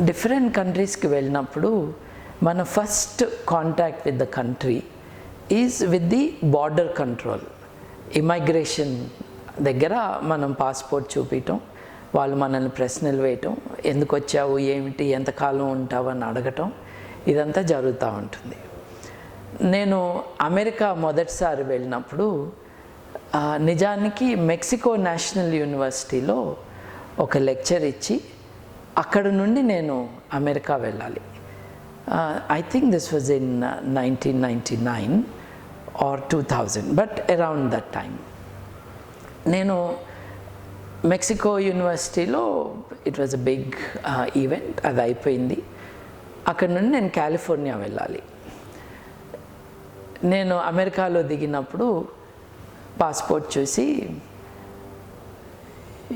Different కంట్రీస్కి వెళ్ళినప్పుడు మన first contact with the country is with the border control. Immigration దగ్గర మనం పాస్పోర్ట్ చూపించటం, వాళ్ళు మనల్ని ప్రశ్నలు వేయటం, ఎందుకు వచ్చావు, ఏమిటి, ఎంతకాలం ఉంటావు అని అడగటం, ఇదంతా జరుగుతూ ఉంటుంది. నేను అమెరికా మొదటిసారి వెళ్ళినప్పుడు నిజానికి మెక్సికో నేషనల్ యూనివర్సిటీలో ఒక లెక్చర్ ఇచ్చి అక్కడ నుండి నేను అమెరికా వెళ్ళాలి. I think this was in 1999 or 2000, but around that time. నేను మెక్సికో యూనివర్సిటీలో it was a big event, అది అయిపోయింది. అక్కడ నుండి నేను కాలిఫోర్నియా వెళ్ళాలి. నేను అమెరికాలో దిగినప్పుడు పాస్పోర్ట్ చూసి,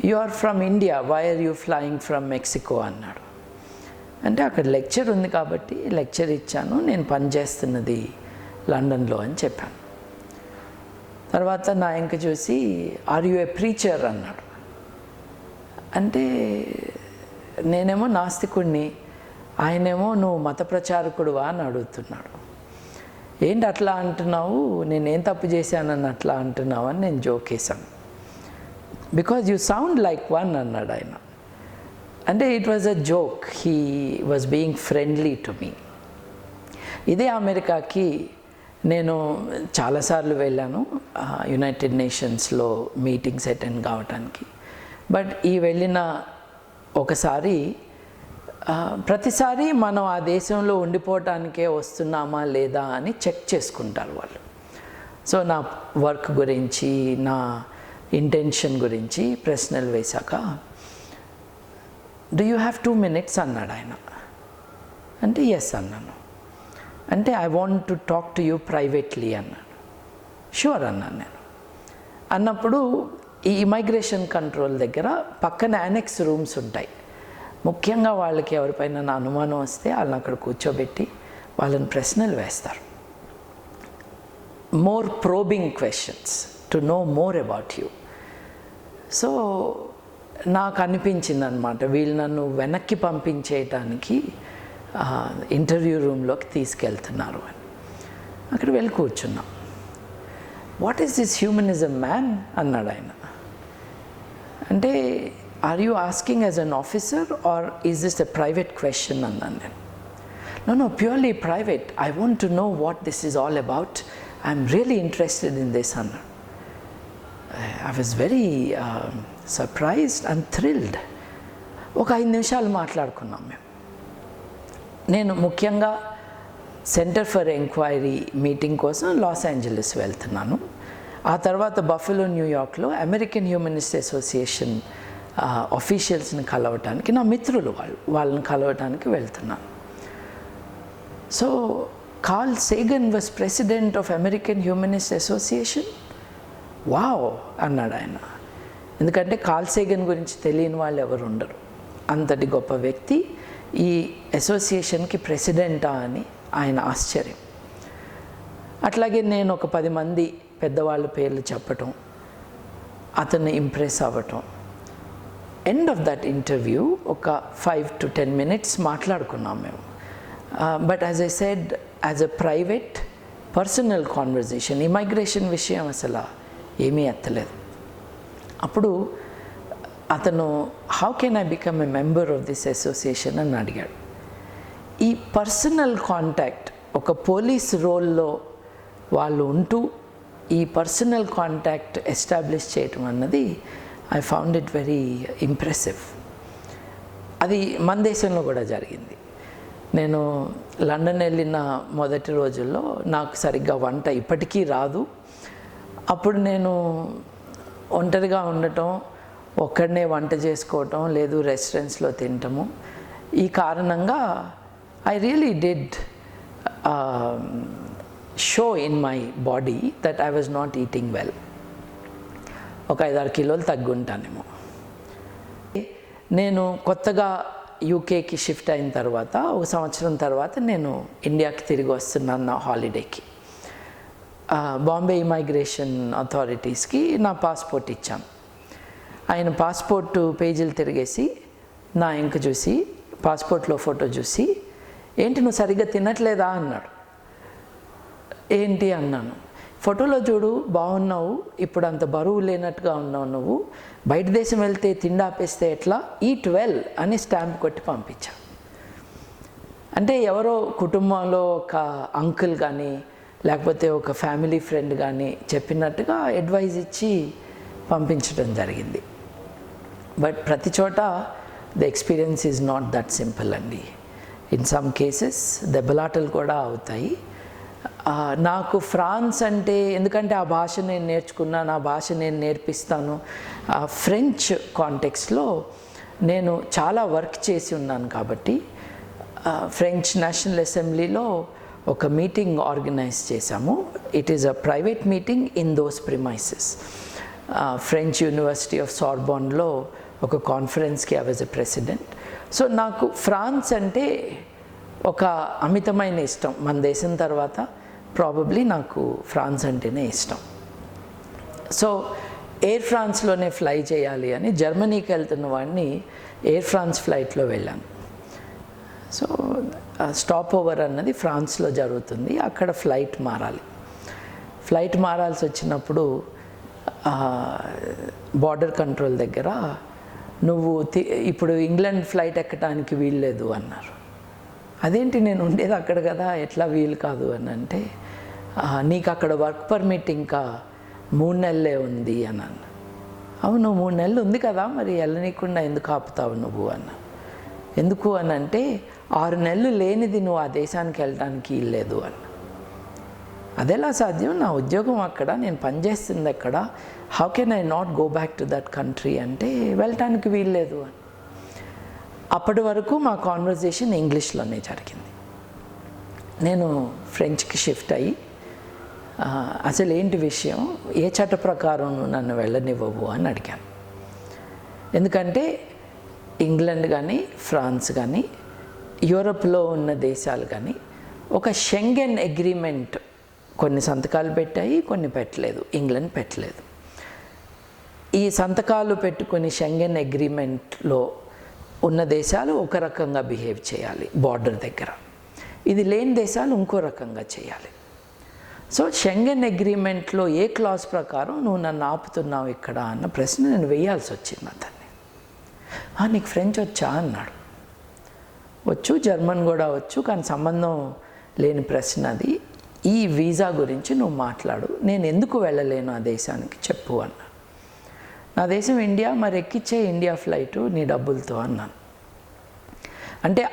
you are from India, why are you flying from Mexico అన్నాడు. అంటే అక్కడ లెక్చర్ ఉంది కాబట్టి లెక్చర్ ఇచ్చాను, నేను పనిచేస్తున్నది లండన్లో అని చెప్పాను. తర్వాత నా ఇంక చూసి, ఆర్ యు ఏ ప్రీచర్ అన్నాడు. అంటే నేనేమో నాస్తికుడిని, ఆయనేమో నువ్వు మత ప్రచారకుడువా అని అడుగుతున్నాడు. ఏంటి అట్లా అంటున్నావు, నేనేం తప్పు చేశానని అట్లా అంటున్నావు అని నేను జోక్ వేశాను. Because you sound like one అన్నాడు ఆయన. అంటే it was a joke, he was being friendly to me. ఇదే అమెరికాకి నేను చాలాసార్లు వెళ్ళాను యునైటెడ్ నేషన్స్లో మీటింగ్స్ అటెండ్ కావటానికి. బట్ ఈ వెళ్ళిన ఒకసారి ప్రతిసారి మనం ఆ దేశంలో ఉండిపోవటానికే వస్తున్నామా లేదా అని చెక్ చేసుకుంటారు వాళ్ళు. సో నా వర్క్ గురించి, నా ఇంటెన్షన్ గురించి ప్రశ్నలు వేశాక, డూ యూ హ్యావ్ 2 minutes అన్నాడు ఆయన. అంటే ఎస్ అన్నాను. అంటే I want to talk to you privately అన్నాడు. షూర్ అన్నాను నేను. అన్నప్పుడు ఈ ఇమైగ్రేషన్ కంట్రోల్ దగ్గర పక్కన యానెక్స్ రూమ్స్ ఉంటాయి. ముఖ్యంగా వాళ్ళకి ఎవరిపైన నా అనుమానం వస్తే వాళ్ళని అక్కడ కూర్చోబెట్టి వాళ్ళని ప్రశ్నలు వేస్తారు. More probing questions to know more about you. So నాకు అనిపించింది అనమాట, వీళ్ళు నన్ను వెనక్కి పంపించేయటానికి ఇంటర్వ్యూ రూమ్లోకి తీసుకెళ్తున్నారు అని. అక్కడ వెళ్ళి కూర్చున్నాం. What is this humanism man అన్నాడు ఆయన. అంటే are you asking as an officer or is this a private question అన్నాను నేను. No purely private, I want to know what this is all about, I'm really interested in this అన్నాడు. I was very surprised and thrilled. ఒక 5 నిమిషాలు మాట్లాడుకున్నాం మేము. నేను ముఖ్యంగా center for inquiry meeting కోసం లాస్ ఏంజలీస్ వెళ్తున్నాను. ఆ తర్వాత బఫెలో, న్యూయార్క్లో అమెరికన్ హ్యూమనిస్ట్ అసోసియేషన్ ఆఫీషియల్స్ని కలవటానికి, నా మిత్రులు వాళ్ళని కలవటానికి వెళ్తున్నాను. So Carl Sagan was president of American humanist association. Wow అన్నాడు ఆయన. ఎందుకంటే కార్ల్ సేగన్ గురించి తెలియని వాళ్ళు ఎవరు ఉండరు. అంతటి గొప్ప వ్యక్తి ఈ అసోసియేషన్కి ప్రెసిడెంటా అని ఆయన ఆశ్చర్యం. అట్లాగే నేను ఒక 10 మంది పెద్దవాళ్ళ పేర్లు చెప్పటం, అతన్ని ఇంప్రెస్ అవ్వటం. ఎండ్ ఆఫ్ దట్ ఇంటర్వ్యూ ఒక 5 to 10 minutes మాట్లాడుకున్నాం మేము. But as I said, as a private personal conversation. Immigration విషయం అసలు ఏమీ ఎత్తలేదు. అప్పుడు అతను, how can I become a member of this association అని అడిగాడు. ఈ పర్సనల్ కాంటాక్ట్, ఒక పోలీస్ రోల్లో వాళ్ళు ఉంటూ ఈ పర్సనల్ కాంటాక్ట్ ఎస్టాబ్లిష్ చేయటం అన్నది I found it very impressive. అది మన దేశంలో కూడా జరిగింది. నేను లండన్ వెళ్ళిన మొదటి రోజుల్లో నాకు సరిగ్గా వంట ఇప్పటికీ రాదు. అప్పుడు నేను ఒంటరిగా ఉండటం, ఒక్కడనే వంట చేసుకోవటం, లేదు రెస్టారెంట్స్లో తినటము. ఈ కారణంగా I really did show in my body that I was not eating well. ఒక 5-6 కిలోలు తగ్గుంటానేమో. నేను కొత్తగా యూకేకి షిఫ్ట్ అయిన తర్వాత 1 సంవత్సరం తర్వాత నేను ఇండియాకి తిరిగి వస్తున్నాను నా హాలిడేకి. బాంబే ఇమైగ్రేషన్ అథారిటీస్కి నా పాస్పోర్ట్ ఇచ్చాను. ఆయన పాస్పోర్ట్ పేజీలు తిరిగేసి నా ఇంక చూసి, పాస్పోర్ట్లో ఫోటో చూసి, ఏంటి నువ్వు సరిగ్గా తినట్లేదా అన్నాడు. ఏంటి అన్నాను. ఫోటోలో చూడు బాగున్నావు, ఇప్పుడు అంత బరువు లేనట్టుగా ఉన్నావు నువ్వు, బయట దేశం వెళ్తే తిండి ఆపేస్తే ఎట్లా, ఈట్ వెల్ అని స్టాంప్ కొట్టి పంపించా. అంటే ఎవరో కుటుంబంలో ఒక అంకుల్ కానీ లేకపోతే ఒక ఫ్యామిలీ ఫ్రెండ్ కానీ చెప్పినట్టుగా అడ్వైజ్ ఇచ్చి పంపించడం జరిగింది. బట్ ప్రతి చోట the experience is not that simple అండి. ఇన్ సమ్ కేసెస్ దెబ్బలాటలు కూడా అవుతాయి. నాకు ఫ్రాన్స్ అంటే, ఎందుకంటే ఆ భాష నేను నేర్చుకున్నాను, ఆ భాష నేను నేర్పిస్తాను, ఫ్రెంచ్ కాంటెక్స్లో నేను చాలా వర్క్ చేసి ఉన్నాను కాబట్టి ఫ్రెంచ్ నేషనల్ అసెంబ్లీలో ఒక మీటింగ్ ఆర్గనైజ్ చేశాము. It is a private meeting in those premises. French university of సార్బోన్లో ఒక కాన్ఫరెన్స్కి I was a president. So నాకు ఫ్రాన్స్ అంటే ఒక అమితమైన ఇష్టం. మన దేశం తర్వాత ప్రాబబ్లీ నాకు ఫ్రాన్స్ అంటేనే ఇష్టం. సో ఎయిర్ ఫ్రాన్స్లోనే ఫ్లై చేయాలి అని జర్మనీకి వెళ్తున్న వాడిని ఎయిర్ ఫ్రాన్స్ ఫ్లైట్లో వెళ్ళాను. సో స్టాప్ ఓవర్ అన్నది ఫ్రాన్స్లో జరుగుతుంది, అక్కడ ఫ్లైట్ మారాలి. ఫ్లైట్ మారాల్సి వచ్చినప్పుడు బార్డర్ కంట్రోల్ దగ్గర నువ్వు ఇప్పుడు ఇంగ్లాండ్ ఫ్లైట్ ఎక్కడానికి వీల్లేదు అన్నారు. అదేంటి, నేను ఉండేది అక్కడ కదా, ఎట్లా వీలు కాదు అని అంటే, నీకు అక్కడ వర్క్ పర్మిట్ ఇంకా 3 నెలలే ఉంది అని అన్న. అవును 3 నెలలు ఉంది కదా, మరి వెళ్ళనీయకుండా ఎందుకు ఆపుతావు నువ్వు అన్న. ఎందుకు అని అంటే 6 నెలలు లేనిది నువ్వు ఆ దేశానికి వెళ్ళడానికి వీల్లేదు అన్న. అదెలా సాధ్యం, నా ఉద్యోగం అక్కడ, నేను పనిచేస్తుంది అక్కడ, how can I not go back to that country అంటే వెళ్ళటానికి వీల్లేదు అని. అప్పటి వరకు మా కాన్వర్జేషన్ ఇంగ్లీష్లోనే జరిగింది. నేను ఫ్రెంచ్కి షిఫ్ట్ అయ్యి అసలు ఏంటి విషయం, ఏ చట్ట ప్రకారం నన్ను వెళ్ళనివ్వవు అని అడిగాను. ఎందుకంటే ఇంగ్లాండ్ కానీ ఫ్రాన్స్ కానీ యూరప్లో ఉన్న దేశాలు కానీ ఒక షెంగెన్ అగ్రిమెంట్ కొన్ని సంతకాలు పెట్టాయి, కొన్ని పెట్టలేదు. ఇంగ్లాండ్ పెట్టలేదు. ఈ సంతకాలు పెట్టుకొని షెంగెన్ అగ్రిమెంట్లో ఉన్న దేశాలు ఒక రకంగా బిహేవ్ చేయాలి బార్డర్ దగ్గర, ఇది లేని దేశాలు ఇంకో రకంగా చేయాలి. సో షెంగెన్ అగ్రిమెంట్లో ఏ క్లాజ్ ప్రకారం నువ్వు నన్ను ఆపుతున్నావు ఇక్కడ అన్న ప్రశ్న నేను వేయాల్సి వచ్చింది అతన్ని. నీకు ఫ్రెంచ్ వచ్చా అన్నాడు. వచ్చు, జర్మన్ కూడా వచ్చు, కానీ సంబంధం లేని ప్రశ్న అది. ఈ వీసా గురించి నువ్వు మాట్లాడు, నేను ఎందుకు వెళ్ళలేను ఆ దేశానికి చెప్పు అన్నాడు. నా దేశం ఇండియా, మరి ఎక్కిచ్చే ఇండియా ఫ్లైటు నీ డబ్బులతో అన్నాను. అంటే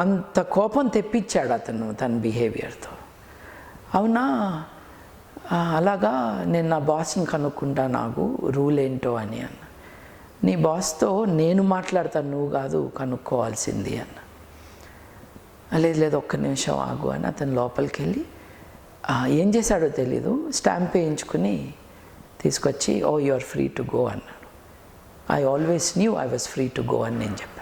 అంత కోపం తెప్పించాడు అతను తన బిహేవియర్తో. అవునా, అలాగా, నేను నా బాస్ని కనుక్కుంటా, నాకు రూల్ ఏంటో అని అన్న. నీ బాస్తో నేను మాట్లాడతాను, నువ్వు కాదు కనుక్కోవాల్సింది అన్న. లేదు లేదు, ఒక్క నిమిషం ఆగు అని అతను లోపలికి వెళ్ళి ఏం చేశాడో తెలీదు, స్టాంప్ వేయించుకుని తీసుకొచ్చి, oh you are free to go అన్నాడు. I always knew I was free to go అని నేను చెప్పాను.